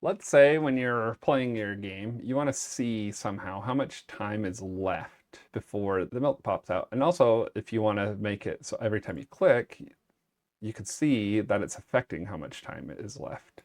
Let's say when you're playing your game, you want to see somehow how much time is left before the milk pops out. And also, if you want to make it so every time you click, you can see that it's affecting how much time is left.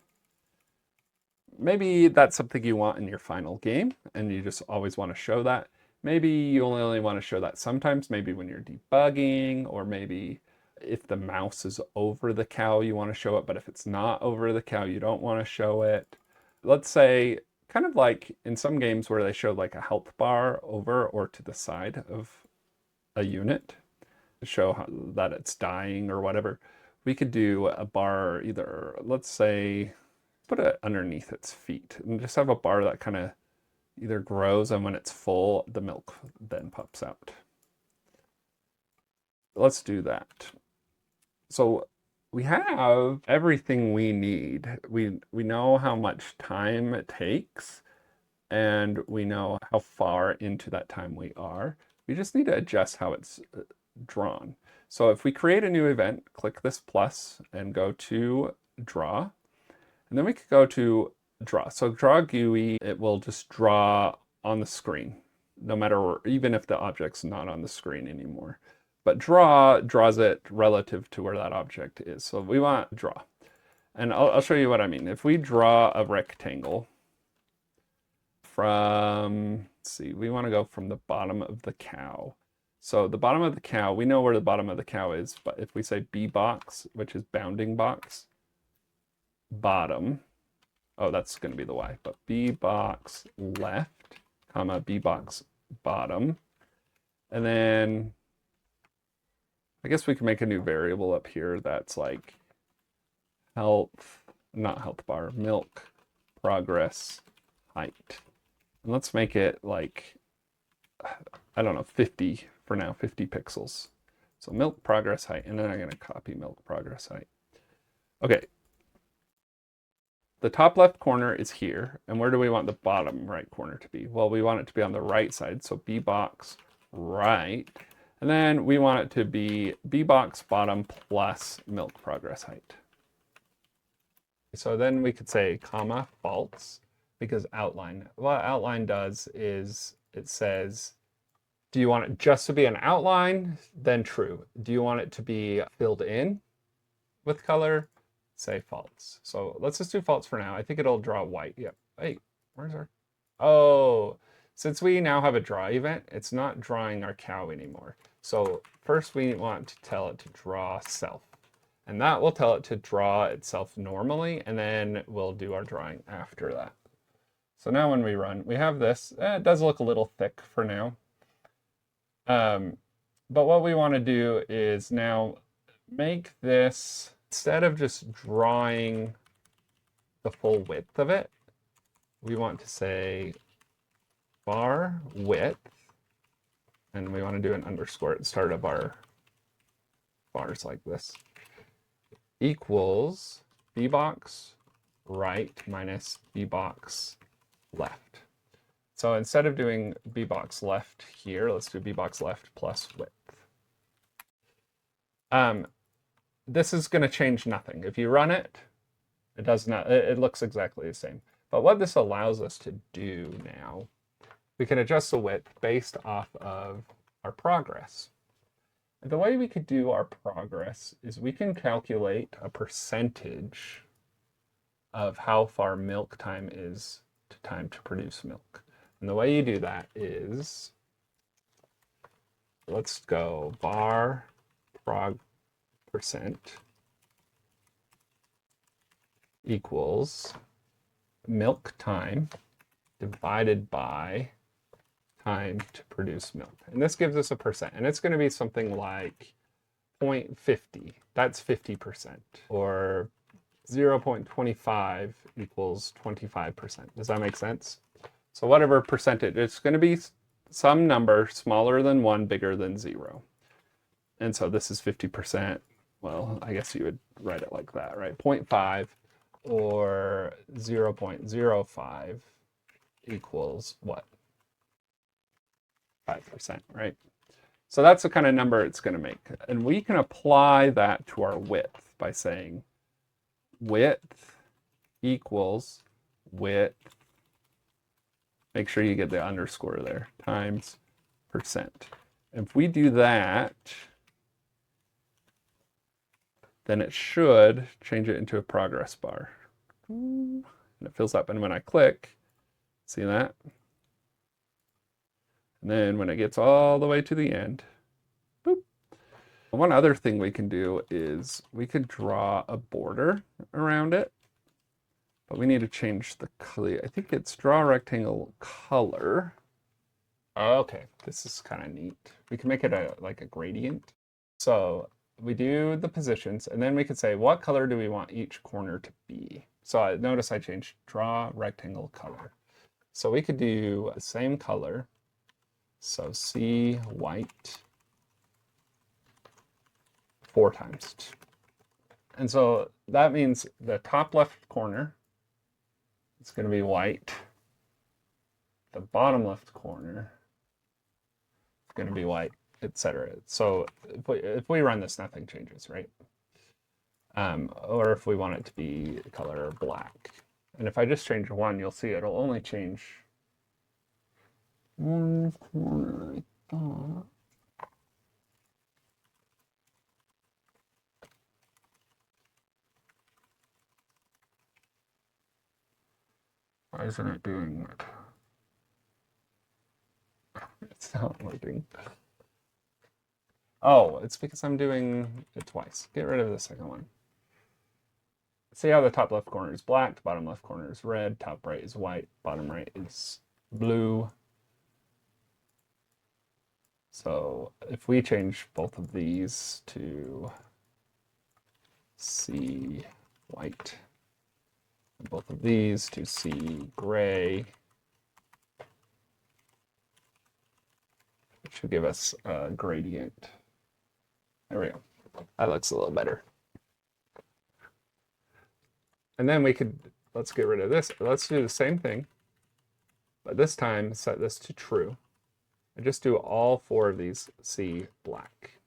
Maybe that's something you want in your final game, and you just always want to show that. Maybe you only want to show that sometimes, maybe when you're debugging, or maybe if the mouse is over the cow, you want to show it, but if it's not over the cow, you don't want to show it. Let's say, kind of like in some games where they show like a health bar over or to the side of a unit to show that it's dying or whatever. We could do a bar either, let's say, put it underneath its feet and just have a bar that kind of either grows, and when it's full, the milk then pops out. Let's do that. So we have everything we need. We know how much time it takes, and we know how far into that time we are. We just need to adjust how it's drawn. So if we create a new event, click this plus and go to draw. And then we could go to draw. So draw GUI, it will just draw on the screen, no matter, even if the object's not on the screen anymore. But draw draws it relative to where that object is. So we want draw. And I'll show you what I mean. If we draw a rectangle from, let's see, we want to go from the bottom of the cow. So the bottom of the cow, we know where the bottom of the cow is, but if we say B box, which is bounding box, bottom, oh, that's going to be the Y, but B box left, comma, B box bottom. And then I guess we can make a new variable up here that's like health, not health bar, milk, progress, height. And let's make it like, I don't know, 50 for now, 50 pixels. So milk progress height, and then I'm going to copy milk progress height. Okay. The top left corner is here, and where do we want the bottom right corner to be? Well, we want it to be on the right side, so B box right. And then we want it to be B box bottom plus milk progress height. So then we could say comma false, because outline. What outline does is it says, do you want it just to be an outline? Then true. Do you want it to be filled in with color? Say false. So let's just do false for now. I think it'll draw white. Yep. Hey, where's our? Oh, since we now have a draw event, it's not drawing our cow anymore. So first we want to tell it to draw self. And that will tell it to draw itself normally, and then we'll do our drawing after that. So now when we run, we have this. It does look a little thick for now. But what we want to do is now make this, instead of just drawing the full width of it, we want to say bar width, and we want to do an underscore at the start of our bars like this, equals bbox right minus bbox left. So instead of doing bbox left here, let's do bbox left plus width. This is going to change nothing. If you run it, it does not. It looks exactly the same. But what this allows us to do now, we can adjust the width based off of our progress. And the way we could do our progress is we can calculate a percentage of how far milk time is to time to produce milk. And the way you do that is, let's go bar prog percent equals milk time divided by time to produce milk. And this gives us a percent. And it's going to be something like 0.50. That's 50%. Or 0.25 equals 25%. Does that make sense? So whatever percentage, it's going to be some number smaller than 1, bigger than 0. And so this is 50%. Well, I guess you would write it like that, right? 0.5 or 0.05 equals what? 5%, right? So that's the kind of number it's going to make. And we can apply that to our width by saying width equals width. Make sure you get the underscore there, times percent. If we do that, then it should change it into a progress bar. And it fills up. And when I click, see that? And then when it gets all the way to the end, boop. One other thing we can do is we could draw a border around it, but we need to change the color. I think it's draw rectangle color. Okay, this is kind of neat. We can make it like a gradient. So we do the positions, and then we could say, what color do we want each corner to be? So notice I changed draw rectangle color. So we could do the same color. So C white 4 times. And so that means the top left corner is going to be white. The bottom left corner is going to be white, etc. So if we run this, nothing changes, right? Or if we want it to be color black. And if I just change one, you'll see it'll only change one corner, I thought. Why isn't it doing it? It's not working. Oh, it's because I'm doing it twice. Get rid of the second one. See how the top left corner is black, bottom left corner is red, top right is white, bottom right is blue. So if we change both of these to C white, and both of these to C gray, it should give us a gradient. There we go. That looks a little better. And then we could, let's get rid of this. Let's do the same thing, but this time set this to true. And just do all 4 of these C black.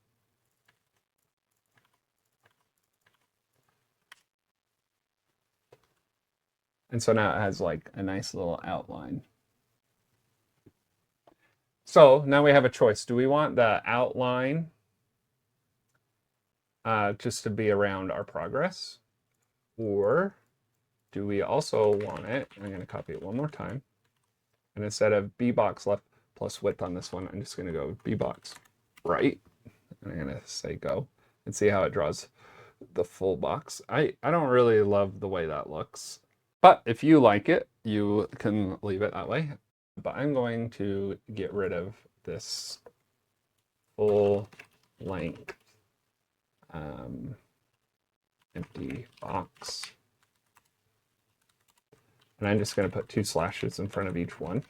And so now it has like a nice little outline. So now we have a choice. Do we want the outline just to be around our progress? Or do we also want it, I'm going to copy it one more time, and instead of B box left plus width on this one, I'm just going to go B box right, and I'm going to say go, and see how it draws the full box. I don't really love the way that looks, but if you like it, you can leave it that way. But I'm going to get rid of this full length empty box. And I'm just going to put 2 slashes in front of each one,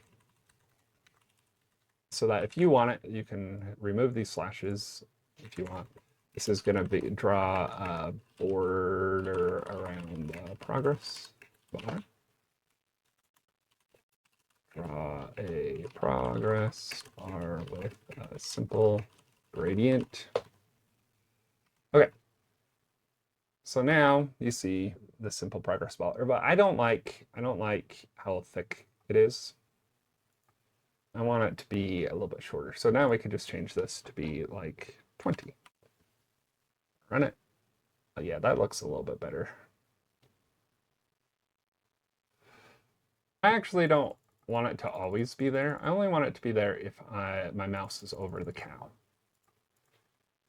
so that if you want it, you can remove these slashes if you want. This is going to draw a border around the progress bar. Draw a progress bar with a simple gradient. Okay. So now you see the simple progress bar, but I don't like how thick it is. I want it to be a little bit shorter. So now we could just change this to be like 20. Run it. Oh, yeah, that looks a little bit better. I actually don't want it to always be there. I only want it to be there if my mouse is over the cow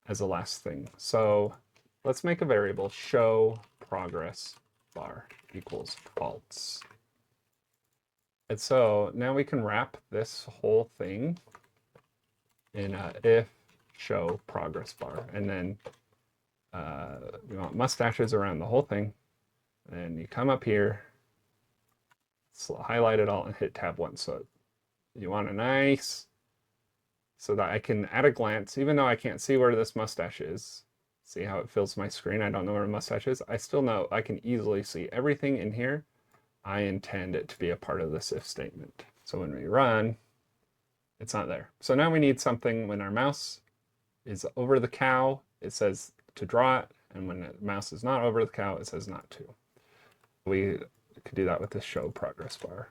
as the last thing. So let's make a variable show progress bar equals false. And so now we can wrap this whole thing in a if show progress bar. And then we want mustaches around the whole thing. And you come up here, highlight it all, and hit tab 1. So you want a nice, so that I can at a glance, even though I can't see where this mustache is, see how it fills my screen, I don't know where a mustache is, I still know I can easily see everything in here. I intend it to be a part of this if statement. So when we run, it's not there. So now we need something when our mouse is over the cow, it says to draw it, and when the mouse is not over the cow, it says not to. We could do that with the show progress bar.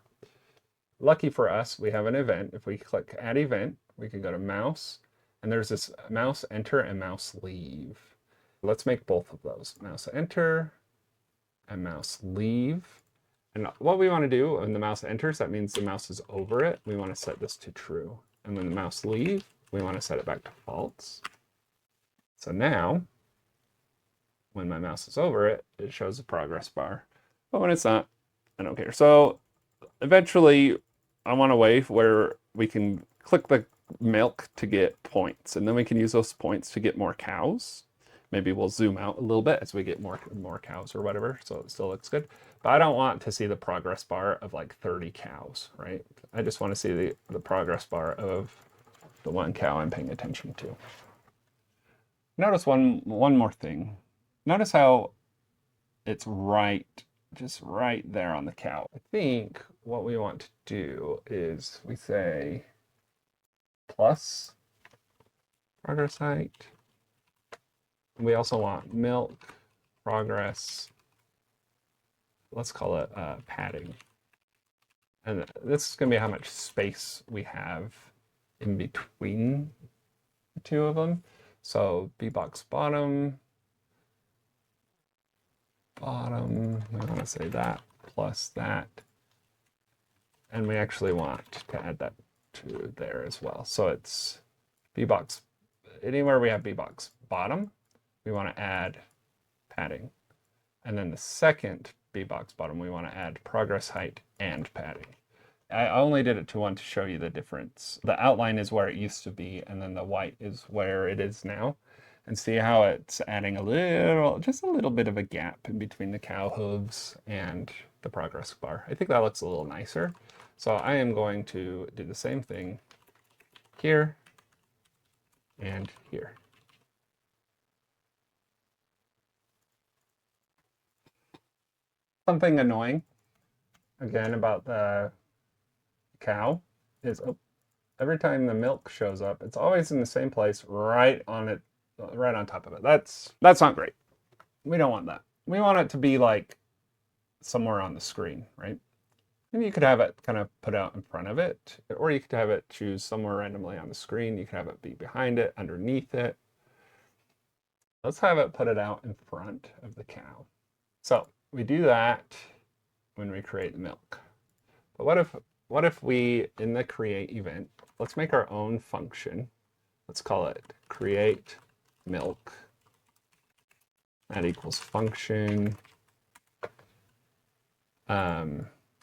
Lucky for us, we have an event. If we click add event, we can go to mouse, and there's this mouse enter and mouse leave. Let's make both of those, mouse enter and mouse leave. And what we want to do when the mouse enters, that means the mouse is over it. We want to set this to true. And when the mouse leave, we want to set it back to false. So now, when my mouse is over it, it shows a progress bar. But when it's not, I don't care. So eventually, I want a way where we can click the milk to get points, and then we can use those points to get more cows. Maybe we'll zoom out a little bit as we get more cows or whatever, so it still looks good. But I don't want to see the progress bar of like 30 cows, right? I just want to see the progress bar of the one cow I'm paying attention to. Notice one more thing. Notice how it's just right there on the cow. I think what we want to do is we say plus progress height. We also want milk progress. Let's call it padding. And this is going to be how much space we have in between the two of them. So bbox bottom, we want to say that plus that. And we actually want to add that to there as well. So it's bbox, anywhere we have bbox bottom, we want to add padding. And then the second bbox bottom, we want to add progress height and padding. I only did it to one to show you the difference. The outline is where it used to be, and then the white is where it is now. And see how it's adding just a little bit of a gap in between the cow hooves and the progress bar. I think that looks a little nicer. So I am going to do the same thing here and here. Something annoying, again, about the cow is every time the milk shows up, it's always in the same place, right on top of it. That's not great. We don't want that. We want it to be like somewhere on the screen, right? And you could have it kind of put out in front of it, or you could have it choose somewhere randomly on the screen. You could have it be behind it, underneath it. Let's have it put it out in front of the cow. So we do that when we create the milk. But what if we, in the create event, let's make our own function. Let's call it create milk. That equals function.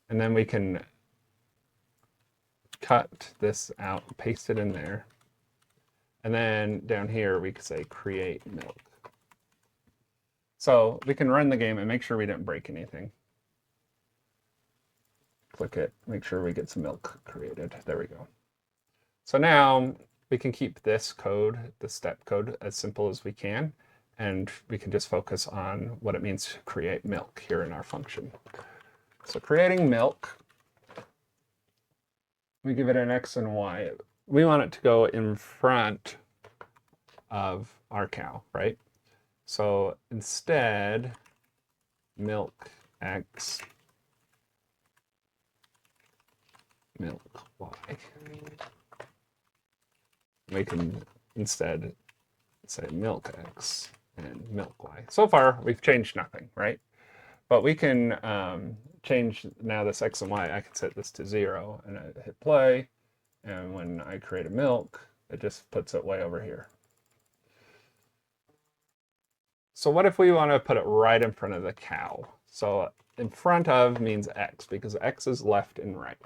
And then we can cut this out, paste it in there. And then down here, we could say create milk. So we can run the game and make sure we didn't break anything. Click it, make sure we get some milk created. There we go. So now we can keep this code, the step code, as simple as we can. And we can just focus on what it means to create milk here in our function. So creating milk, we give it an X and Y. We want it to go in front of our cow, right? So instead, milk X, milk Y. We can instead say milk X and milk Y. So far, we've changed nothing, right? But we can change now this X and Y. I can set this to 0 and I hit play. And when I create a milk, it just puts it way over here. So what if we want to put it right in front of the cow? So in front of means X because X is left and right.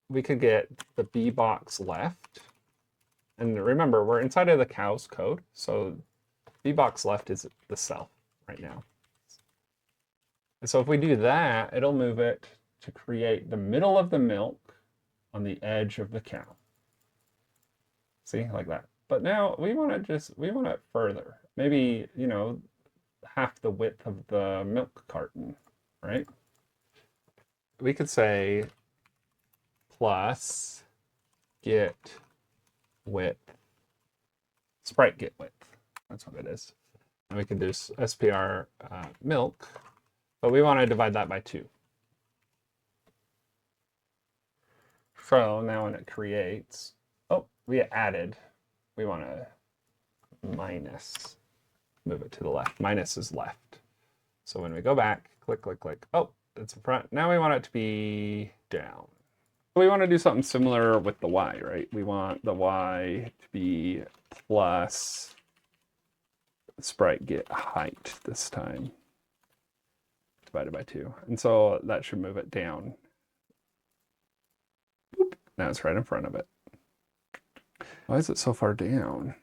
We could get the bbox left. And remember, we're inside of the cow's code. So bbox left is the self right now. And so if we do that, it'll move it to create the middle of the milk on the edge of the cow. See, like that. But now we want it further. Maybe, half the width of the milk carton, right? We could say plus get width, sprite get width. That's what it is. And we can do SPR milk, but we want to divide that by 2. So now when it creates, oh, we added, we want to minus, move it to the left. Minus is left. So when we go back, click, click, click, oh, it's in front. Now we want it to be down. We want to do something similar with the y, right? We want the y to be plus sprite get height this time, divided by 2. And so that should move it down. Boop. Now it's right in front of it. Why is it so far down?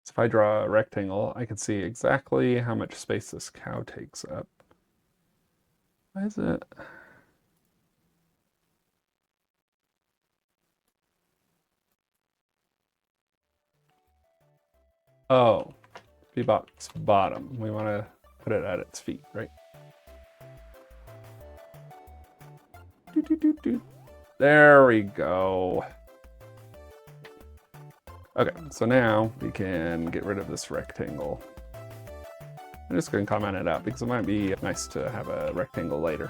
So if I draw a rectangle, I can see exactly how much space this cow takes up. Why is it? Oh, B-box bottom. We want to put it at its feet, right? There we go. Okay, so now we can get rid of this rectangle. I'm just going to comment it out because it might be nice to have a rectangle later.